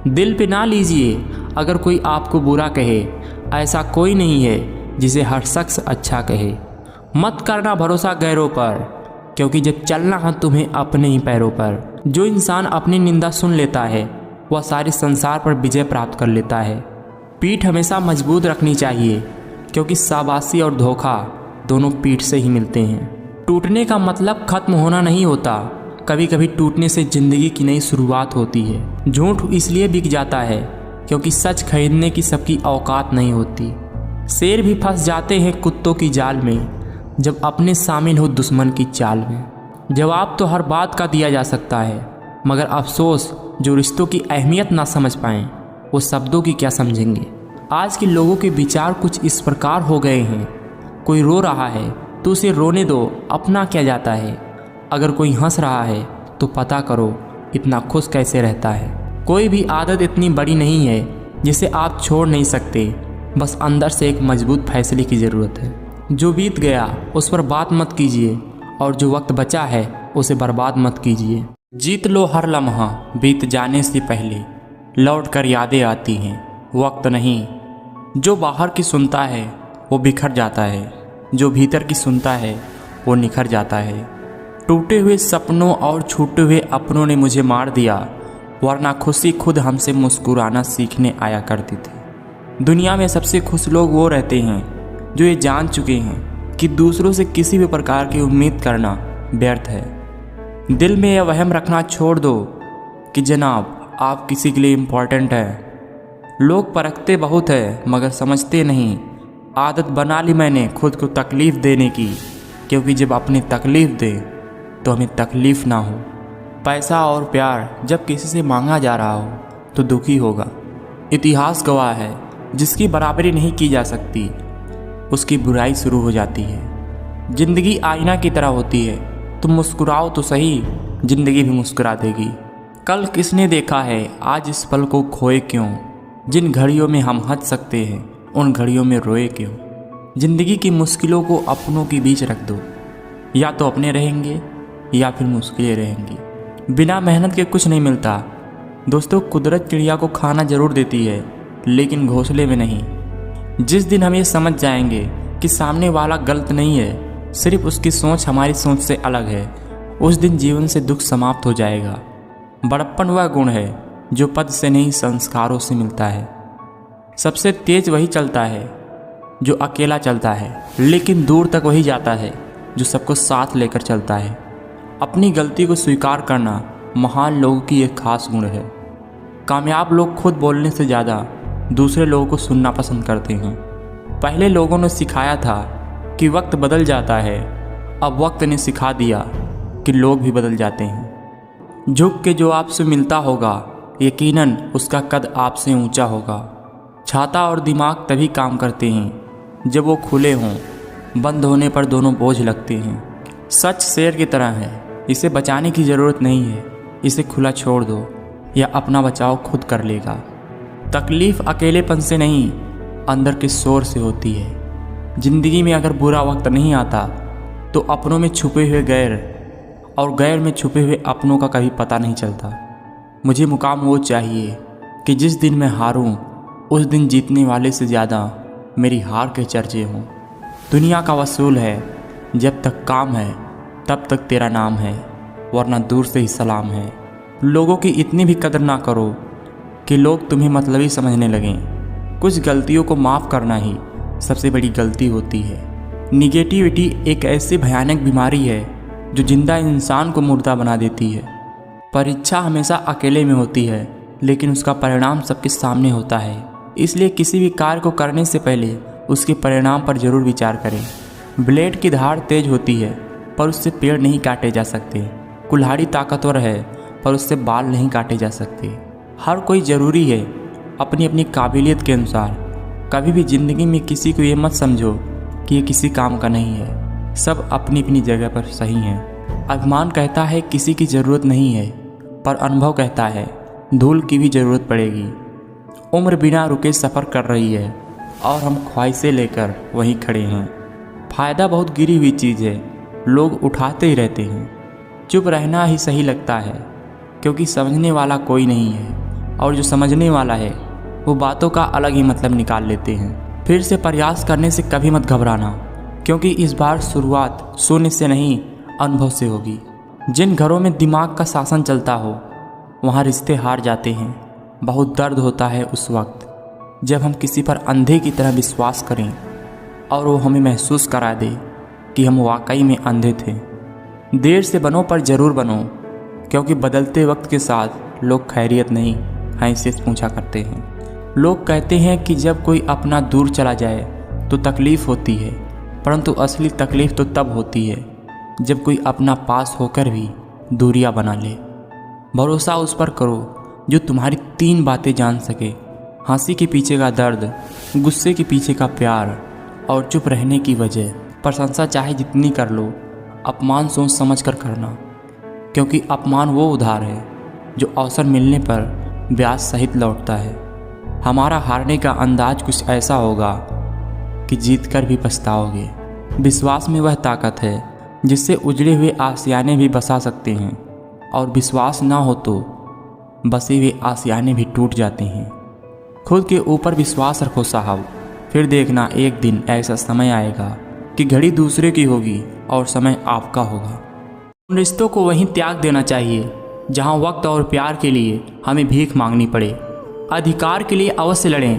दिल पे ना लीजिए अगर कोई आपको बुरा कहे, ऐसा कोई नहीं है जिसे हर शख्स अच्छा कहे। मत करना भरोसा गैरों पर, क्योंकि जब चलना है तुम्हें अपने ही पैरों पर। जो इंसान अपनी निंदा सुन लेता है वह सारे संसार पर विजय प्राप्त कर लेता है। पीठ हमेशा मजबूत रखनी चाहिए, क्योंकि शाबाशी और धोखा दोनों पीठ से ही मिलते हैं। टूटने का मतलब खत्म होना नहीं होता, कभी कभी टूटने से ज़िंदगी की नई शुरुआत होती है। झूठ इसलिए बिक जाता है क्योंकि सच खरीदने की सबकी औकात नहीं होती। शेर भी फंस जाते हैं कुत्तों की जाल में, जब अपने शामिल हो दुश्मन की चाल में। जवाब तो हर बात का दिया जा सकता है, मगर अफसोस जो रिश्तों की अहमियत ना समझ पाएं वो शब्दों की क्या समझेंगे। आज के लोगों के विचार कुछ इस प्रकार हो गए हैं, कोई रो रहा है तो उसे रोने दो, अपना क्या जाता है। अगर कोई हंस रहा है तो पता करो इतना खुश कैसे रहता है। कोई भी आदत इतनी बड़ी नहीं है जिसे आप छोड़ नहीं सकते, बस अंदर से एक मजबूत फैसले की ज़रूरत है। जो बीत गया उस पर बात मत कीजिए, और जो वक्त बचा है उसे बर्बाद मत कीजिए। जीत लो हर लम्हा बीत जाने से पहले, लौट कर यादें आती हैं वक्त नहीं। जो बाहर की सुनता है वो बिखर जाता है, जो भीतर की सुनता है वो निखर जाता है। टूटे हुए सपनों और छूटे हुए अपनों ने मुझे मार दिया, वरना खुशी खुद हमसे मुस्कुराना सीखने आया करती थी। दुनिया में सबसे खुश लोग वो रहते हैं जो ये जान चुके हैं कि दूसरों से किसी भी प्रकार की उम्मीद करना व्यर्थ है। दिल में यह वहम रखना छोड़ दो कि जनाब आप किसी के लिए इम्पोर्टेंट है। लोग परखते बहुत है मगर समझते नहीं। आदत बना ली मैंने खुद को तकलीफ़ देने की, क्योंकि जब अपनी तकलीफ़ दे तो हमें तकलीफ़ ना हो। पैसा और प्यार जब किसी से मांगा जा रहा हो तो दुखी होगा। इतिहास गवाह है, जिसकी बराबरी नहीं की जा सकती उसकी बुराई शुरू हो जाती है। ज़िंदगी आईना की तरह होती है, तुम मुस्कुराओ तो सही, ज़िंदगी भी मुस्कुरा देगी। कल किसने देखा है आज इस पल को खोए क्यों। जिन घड़ियों में हम हंस सकते हैं उन घड़ियों में रोए क्यों। ज़िंदगी की मुश्किलों को अपनों के बीच रख दो, या तो अपने रहेंगे या फिर मुश्किलें रहेंगी। बिना मेहनत के कुछ नहीं मिलता दोस्तों। कुदरत चिड़िया को खाना ज़रूर देती है, लेकिन घोंसले में नहीं। जिस दिन हम ये समझ जाएंगे कि सामने वाला गलत नहीं है, सिर्फ उसकी सोच हमारी सोच से अलग है, उस दिन जीवन से दुख समाप्त हो जाएगा। बड़प्पन वह गुण है जो पद से नहीं संस्कारों से मिलता है। सबसे तेज वही चलता है जो अकेला चलता है, लेकिन दूर तक वही जाता है जो सबको साथ लेकर चलता है। अपनी गलती को स्वीकार करना महान लोगों की एक खास गुण है। कामयाब लोग खुद बोलने से ज़्यादा दूसरे लोगों को सुनना पसंद करते हैं। पहले लोगों ने सिखाया था कि वक्त बदल जाता है, अब वक्त ने सिखा दिया कि लोग भी बदल जाते हैं। झुक के जो आपसे मिलता होगा यकीनन उसका कद आपसे ऊंचा होगा। छाता और दिमाग तभी काम करते हैं जब वो खुले हों, बंद होने पर दोनों बोझ लगते हैं। सच शेर की तरह है, इसे बचाने की ज़रूरत नहीं है, इसे खुला छोड़ दो या अपना बचाव खुद कर लेगा। तकलीफ़ अकेलेपन से नहीं अंदर के शोर से होती है। ज़िंदगी में अगर बुरा वक्त नहीं आता तो अपनों में छुपे हुए गैर और गैर में छुपे हुए अपनों का कभी पता नहीं चलता। मुझे मुकाम वो चाहिए कि जिस दिन मैं हारूं उस दिन जीतने वाले से ज़्यादा मेरी हार के चर्चे हों। दुनिया का वसूल है, जब तक काम है तब तक तेरा नाम है, वरना दूर से ही सलाम है। लोगों की इतनी भी कदर ना करो कि लोग तुम्हें मतलबी समझने लगें। कुछ गलतियों को माफ़ करना ही सबसे बड़ी गलती होती है। निगेटिविटी एक ऐसी भयानक बीमारी है जो जिंदा इंसान को मुर्दा बना देती है। परीक्षा हमेशा अकेले में होती है, लेकिन उसका परिणाम सबके सामने होता है। इसलिए किसी भी कार्य को करने से पहले उसके परिणाम पर ज़रूर विचार करें। ब्लेड की धार तेज होती है पर उससे पेड़ नहीं काटे जा सकते। कुल्हाड़ी ताकतवर है पर उससे बाल नहीं काटे जा सकते। हर कोई ज़रूरी है अपनी अपनी काबिलियत के अनुसार। कभी भी ज़िंदगी में किसी को ये मत समझो कि ये किसी काम का नहीं है। सब अपनी अपनी जगह पर सही हैं। अभिमान कहता है किसी की ज़रूरत नहीं है, पर अनुभव कहता है धूल की भी ज़रूरत पड़ेगी। उम्र बिना रुके सफ़र कर रही है और हम ख्वाहिशें लेकर वहीं खड़े हैं। फ़ायदा बहुत गिरी हुई चीज़ है, लोग उठाते ही रहते हैं। चुप रहना ही सही लगता है, क्योंकि समझने वाला कोई नहीं है। और जो समझने वाला है वो बातों का अलग ही मतलब निकाल लेते हैं। फिर से प्रयास करने से कभी मत घबराना, क्योंकि इस बार शुरुआत शून्य से नहीं अनुभव से होगी। जिन घरों में दिमाग का शासन चलता हो वहाँ रिश्ते हार जाते हैं। बहुत दर्द होता है उस वक्त जब हम किसी पर अंधे की तरह विश्वास करें और वो हमें महसूस करा दे कि हम वाकई में अंधे थे। देर से बनो पर ज़रूर बनो, क्योंकि बदलते वक्त के साथ लोग खैरियत नहीं हैसियत पूछा करते हैं। लोग कहते हैं कि जब कोई अपना दूर चला जाए तो तकलीफ़ होती है, परंतु असली तकलीफ़ तो तब होती है जब कोई अपना पास होकर भी दूरियां बना ले। भरोसा उस पर करो जो तुम्हारी 3 बातें जान सके: हंसी के पीछे का दर्द, गुस्से के पीछे का प्यार और चुप रहने की वजह। प्रशंसा चाहे जितनी कर लो, अपमान सोच समझ कर करना, क्योंकि अपमान वो उधार है जो अवसर मिलने पर ब्याज सहित लौटता है। हमारा हारने का अंदाज कुछ ऐसा होगा कि जीत कर भी पछताओगे। विश्वास में वह ताकत है जिससे उजड़े हुए आशियाने भी बसा सकते हैं, और विश्वास ना हो तो बसे हुए आशियाने भी टूट जाते हैं। खुद के ऊपर विश्वास रखो साहब, फिर देखना एक दिन ऐसा समय आएगा कि घड़ी दूसरे की होगी और समय आपका होगा। उन रिश्तों को वहीं त्याग देना चाहिए जहां वक्त और प्यार के लिए हमें भीख मांगनी पड़े। अधिकार के लिए अवश्य लड़ें,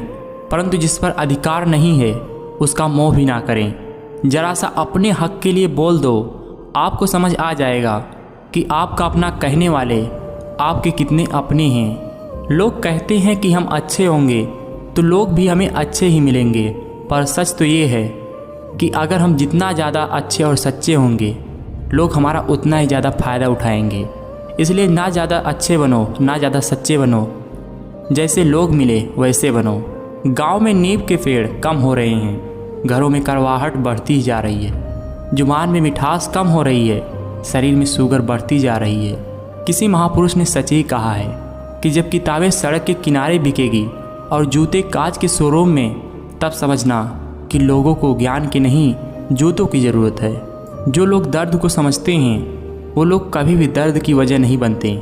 परंतु जिस पर अधिकार नहीं है उसका मोह भी ना करें। जरा सा अपने हक के लिए बोल दो, आपको समझ आ जाएगा कि आपका अपना कहने वाले आपके कितने अपने हैं। लोग कहते हैं कि हम अच्छे होंगे तो लोग भी हमें अच्छे ही मिलेंगे, पर सच तो ये है कि अगर हम जितना ज़्यादा अच्छे और सच्चे होंगे, लोग हमारा उतना ही ज़्यादा फ़ायदा उठाएंगे। इसलिए ना ज़्यादा अच्छे बनो, ना ज़्यादा सच्चे बनो, जैसे लोग मिले वैसे बनो। गांव में नीम के पेड़ कम हो रहे हैं, घरों में कड़वाहट बढ़ती जा रही है, जुबान में मिठास कम हो रही है, शरीर में शुगर बढ़ती जा रही है। किसी महापुरुष ने सच ही कहा है कि जब किताबें सड़क के किनारे बिकेगी और जूते कांच के शोरूम में, तब समझना कि लोगों को ज्ञान की नहीं जूतों की ज़रूरत है। जो लोग दर्द को समझते हैं वो लोग कभी भी दर्द की वजह नहीं बनते।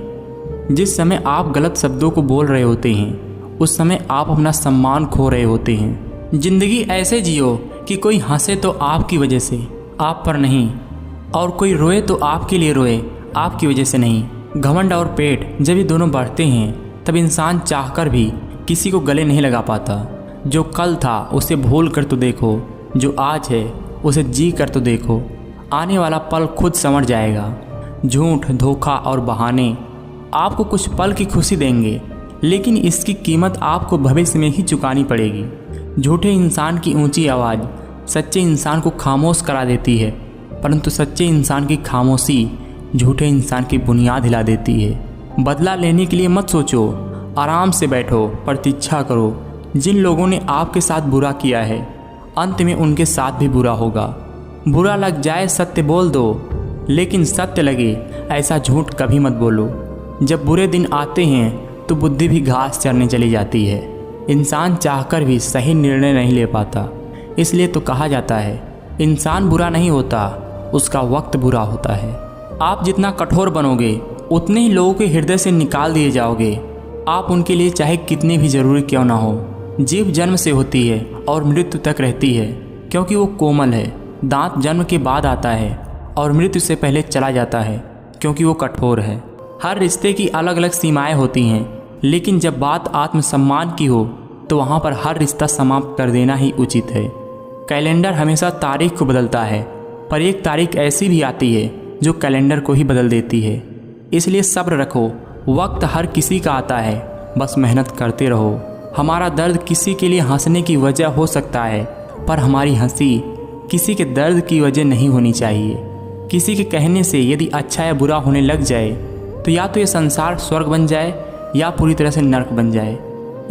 जिस समय आप गलत शब्दों को बोल रहे होते हैं उस समय आप अपना सम्मान खो रहे होते हैं। ज़िंदगी ऐसे जियो कि कोई हंसे तो आपकी वजह से, आप पर नहीं, और कोई रोए तो आपके लिए रोए, आपकी वजह से नहीं। घमंड और पेट जब ये दोनों बढ़ते हैं तब इंसान चाहकर भी किसी को गले नहीं लगा पाता। जो कल था उसे भूल कर तो देखो, जो आज है उसे जी कर तो देखो। आने वाला पल खुद संवर जाएगा। झूठ, धोखा और बहाने आपको कुछ पल की खुशी देंगे, लेकिन इसकी कीमत आपको भविष्य में ही चुकानी पड़ेगी। झूठे इंसान की ऊंची आवाज़ सच्चे इंसान को खामोश करा देती है, परंतु सच्चे इंसान की खामोशी झूठे इंसान की बुनियाद हिला देती है। बदला लेने के लिए मत सोचो, आराम से बैठो, प्रतीक्षा करो। जिन लोगों ने आपके साथ बुरा किया है अंत में उनके साथ भी बुरा होगा। बुरा लग जाए सत्य बोल दो, लेकिन सत्य लगे ऐसा झूठ कभी मत बोलो। जब बुरे दिन आते हैं तो बुद्धि भी घास चरने चली जाती है। इंसान चाहकर भी सही निर्णय नहीं ले पाता, इसलिए तो कहा जाता है इंसान बुरा नहीं होता, उसका वक्त बुरा होता है। आप जितना कठोर बनोगे उतने ही लोगों के हृदय से निकाल दिए जाओगे। आप उनके लिए चाहे कितने भी ज़रूरी क्यों ना हो। जीभ जन्म से होती है और मृत्यु तक रहती है, क्योंकि वो कोमल है। दांत जन्म के बाद आता है और मृत्यु से पहले चला जाता है, क्योंकि वो कठोर है। हर रिश्ते की अलग अलग सीमाएं होती हैं, लेकिन जब बात आत्मसम्मान की हो तो वहाँ पर हर रिश्ता समाप्त कर देना ही उचित है। कैलेंडर हमेशा तारीख को बदलता है, पर एक तारीख ऐसी भी आती है जो कैलेंडर को ही बदल देती है। इसलिए सब्र रखो, वक्त हर किसी का आता है, बस मेहनत करते रहो। हमारा दर्द किसी के लिए हंसने की वजह हो सकता है, पर हमारी हंसी किसी के दर्द की वजह नहीं होनी चाहिए। किसी के कहने से यदि अच्छा या बुरा होने लग जाए तो या तो ये संसार स्वर्ग बन जाए या पूरी तरह से नरक बन जाए।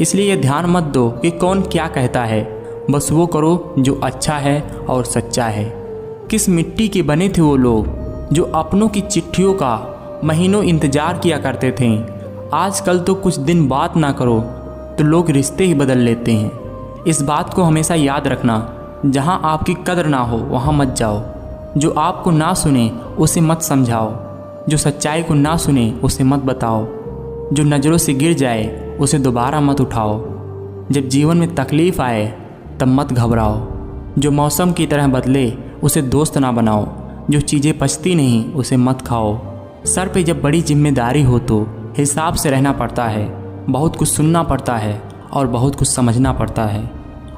इसलिए ये ध्यान मत दो कि कौन क्या कहता है, बस वो करो जो अच्छा है और सच्चा है। किस मिट्टी के बने थे वो लोग जो अपनों की चिट्ठियों का महीनों इंतजार किया करते थे। आजकल तो कुछ दिन बात ना करो तो लोग रिश्ते ही बदल लेते हैं। इस बात को हमेशा याद रखना, जहाँ आपकी कदर ना हो वहाँ मत जाओ। जो आपको ना सुने उसे मत समझाओ, जो सच्चाई को ना सुने उसे मत बताओ, जो नज़रों से गिर जाए उसे दोबारा मत उठाओ। जब जीवन में तकलीफ़ आए तब मत घबराओ। जो मौसम की तरह बदले उसे दोस्त ना बनाओ। जो चीज़ें पचती नहीं उसे मत खाओ। सर पे जब बड़ी जिम्मेदारी हो तो हिसाब से रहना पड़ता है। बहुत कुछ सुनना पड़ता है और बहुत कुछ समझना पड़ता है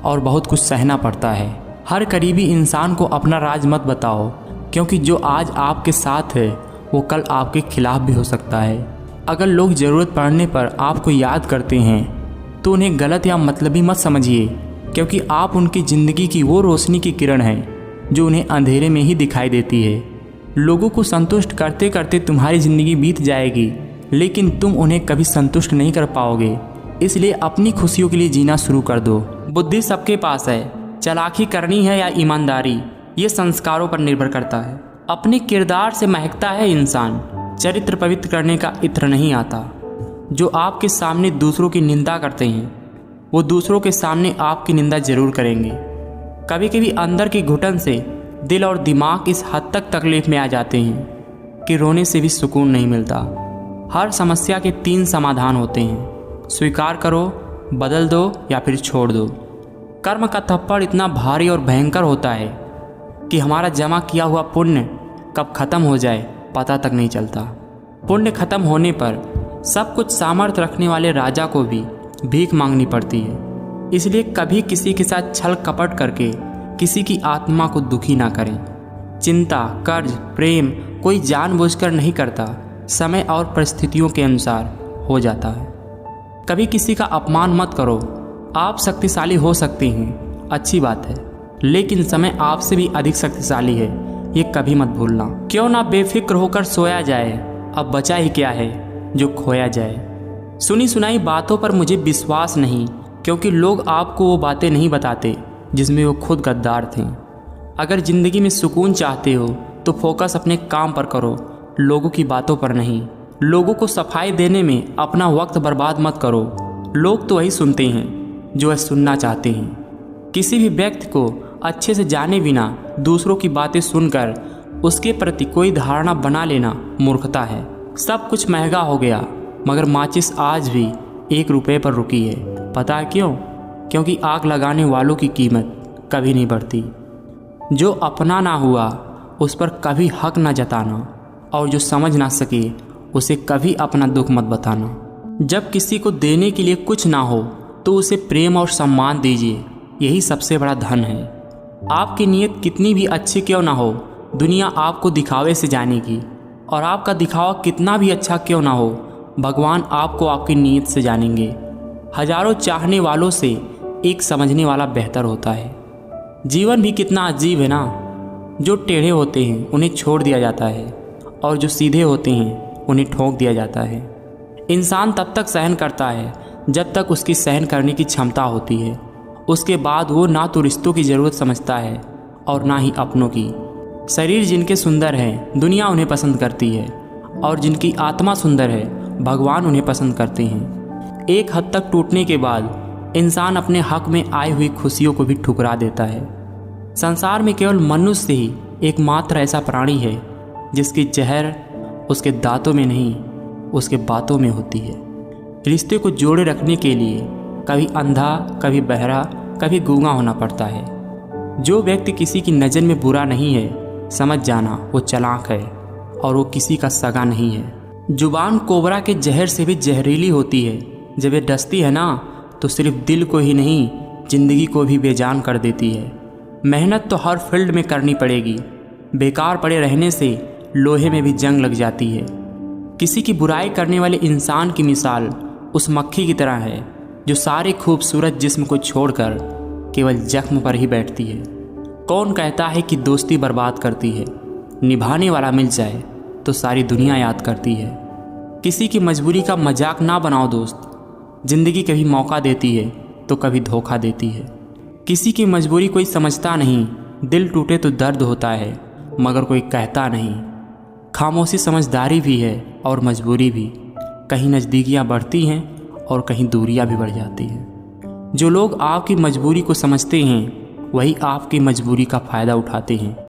और बहुत कुछ सहना पड़ता है। हर करीबी इंसान को अपना राज मत बताओ, क्योंकि जो आज आपके साथ है वो कल आपके खिलाफ भी हो सकता है। अगर लोग ज़रूरत पड़ने पर आपको याद करते हैं तो उन्हें गलत या मतलबी मत समझिए, क्योंकि आप उनकी ज़िंदगी की वो रोशनी की किरण हैं जो उन्हें अंधेरे में ही दिखाई देती है। लोगों को संतुष्ट करते करते तुम्हारी ज़िंदगी बीत जाएगी, लेकिन तुम उन्हें कभी संतुष्ट नहीं कर पाओगे। इसलिए अपनी खुशियों के लिए जीना शुरू कर दो। बुद्धि सबके पास है, चालाकी करनी है या ईमानदारी ये संस्कारों पर निर्भर करता है। अपने किरदार से महकता है इंसान, चरित्र पवित्र करने का इत्र नहीं आता। जो आपके सामने दूसरों की निंदा करते हैं वो दूसरों के सामने आपकी निंदा जरूर करेंगे। कभी कभी अंदर की घुटन से दिल और दिमाग इस हद तक तकलीफ में आ जाते हैं कि रोने से भी सुकून नहीं मिलता। हर समस्या के 3 समाधान होते हैं, स्वीकार करो, बदल दो या फिर छोड़ दो। कर्म का थप्पड़ इतना भारी और भयंकर होता है कि हमारा जमा किया हुआ पुण्य कब खत्म हो जाए पता तक नहीं चलता। पुण्य खत्म होने पर सब कुछ सामर्थ्य रखने वाले राजा को भी भीख मांगनी पड़ती है। इसलिए कभी किसी के साथ छल कपट करके किसी की आत्मा को दुखी ना करें। चिंता, कर्ज, प्रेम कोई जानबूझकर नहीं करता, समय और परिस्थितियों के अनुसार हो जाता है। कभी किसी का अपमान मत करो। आप शक्तिशाली हो सकते हैं, अच्छी बात है, लेकिन समय आपसे भी अधिक शक्तिशाली है, ये कभी मत भूलना। क्यों ना बेफिक्र होकर सोया जाए, अब बचा ही क्या है जो खोया जाए। सुनी सुनाई बातों पर मुझे विश्वास नहीं, क्योंकि लोग आपको वो बातें नहीं बताते जिसमें वो खुद गद्दार थे। अगर ज़िंदगी में सुकून चाहते हो तो फोकस अपने काम पर करो, लोगों की बातों पर नहीं। लोगों को सफाई देने में अपना वक्त बर्बाद मत करो। लोग तो वही सुनते हैं जो वह सुनना चाहते हैं। किसी भी व्यक्ति को अच्छे से जाने बिना दूसरों की बातें सुनकर उसके प्रति कोई धारणा बना लेना मूर्खता है। सब कुछ महंगा हो गया, मगर माचिस आज भी 1 रुपये पर रुकी है। पता है क्यों? क्योंकि आग लगाने वालों की कीमत कभी नहीं बढ़ती। जो अपना ना हुआ उस पर कभी हक ना जताना, और जो समझ ना सके उसे कभी अपना दुख मत बताना। जब किसी को देने के लिए कुछ ना हो तो उसे प्रेम और सम्मान दीजिए, यही सबसे बड़ा धन है। आपकी नीयत कितनी भी अच्छी क्यों ना हो, दुनिया आपको दिखावे से जानेगी, और आपका दिखावा कितना भी अच्छा क्यों ना हो, भगवान आपको आपकी नीयत से जानेंगे। हजारों चाहने वालों से एक समझने वाला बेहतर होता है। जीवन भी कितना अजीब है ना। जो टेढ़े होते हैं उन्हें छोड़ दिया जाता है, और जो सीधे होते हैं उन्हें ठोक दिया जाता है। इंसान तब तक सहन करता है जब तक उसकी सहन करने की क्षमता होती है। उसके बाद वो ना तो रिश्तों की ज़रूरत समझता है और ना ही अपनों की। शरीर जिनके सुंदर है दुनिया उन्हें पसंद करती है, और जिनकी आत्मा सुंदर है भगवान उन्हें पसंद करते हैं। एक हद तक टूटने के बाद इंसान अपने हक में आई हुई खुशियों को भी ठुकरा देता है। संसार में केवल मनुष्य ही एकमात्र ऐसा प्राणी है जिसकी जहर उसके दांतों में नहीं उसके बातों में होती है। रिश्ते को जोड़े रखने के लिए कभी अंधा, कभी बहरा, कभी गूंगा होना पड़ता है। जो व्यक्ति किसी की नज़र में बुरा नहीं है, समझ जाना वो चालाक है और वो किसी का सगा नहीं है। जुबान कोबरा के जहर से भी जहरीली होती है। जब ये डसती है ना तो सिर्फ दिल को ही नहीं जिंदगी को भी बेजान कर देती है। मेहनत तो हर फील्ड में करनी पड़ेगी। बेकार पड़े रहने से लोहे में भी जंग लग जाती है। किसी की बुराई करने वाले इंसान की मिसाल उस मक्खी की तरह है जो सारे खूबसूरत जिस्म को छोड़कर केवल जख्म पर ही बैठती है। कौन कहता है कि दोस्ती बर्बाद करती है? निभाने वाला मिल जाए तो सारी दुनिया याद करती है। किसी की मजबूरी का मजाक ना बनाओ दोस्त। जिंदगी कभी मौका देती है तो कभी धोखा देती है। किसी की मजबूरी कोई समझता नहीं। दिल टूटे तो दर्द होता है मगर कोई कहता नहीं। खामोशी समझदारी भी है और मजबूरी भी। कहीं नज़दीकियाँ बढ़ती हैं और कहीं दूरियाँ भी बढ़ जाती हैं। जो लोग आपकी मजबूरी को समझते हैं वही आपकी मजबूरी का फ़ायदा उठाते हैं।